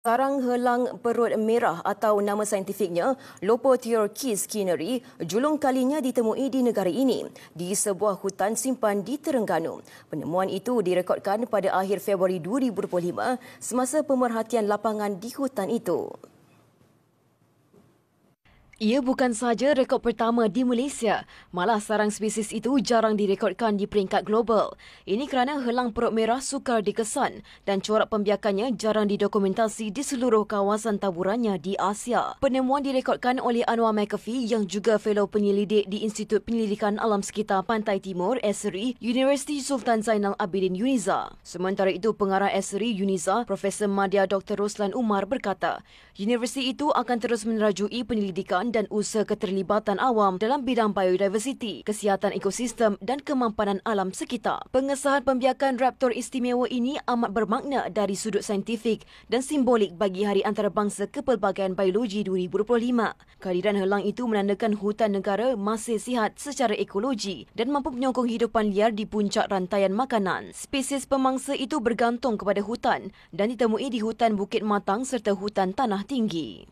Sarang helang perut merah atau nama saintifiknya Lopoteuchis skinneri julung kalinya ditemui di negara ini di sebuah hutan simpan di Terengganu. Penemuan itu direkodkan pada akhir Februari 2025 semasa pemerhatian lapangan di hutan itu. Ia bukan sahaja rekod pertama di Malaysia, malah sarang spesies itu jarang direkodkan di peringkat global. Ini kerana helang perut merah sukar dikesan dan corak pembiakannya jarang didokumentasi di seluruh kawasan taburannya di Asia. Penemuan direkodkan oleh Anwar McAfee yang juga fellow penyelidik di Institut Penyelidikan Alam Sekitar Pantai Timur, ESRI, Universiti Sultan Zainal Abidin Uniza. Sementara itu, pengarah ESRI Uniza, Profesor Madya Dr. Roslan Umar berkata, universiti itu akan terus menerajui penyelidikan dan usaha keterlibatan awam dalam bidang biodiversiti, kesihatan ekosistem dan kemampanan alam sekitar. Pengesahan pembiakan raptor istimewa ini amat bermakna dari sudut saintifik dan simbolik bagi Hari Antarabangsa Kepelbagaian Biologi 2025. Kehadiran helang itu menandakan hutan negara masih sihat secara ekologi dan mampu menyokong hidupan liar di puncak rantaian makanan. Spesies pemangsa itu bergantung kepada hutan dan ditemui di hutan Bukit Matang serta hutan tanah tinggi.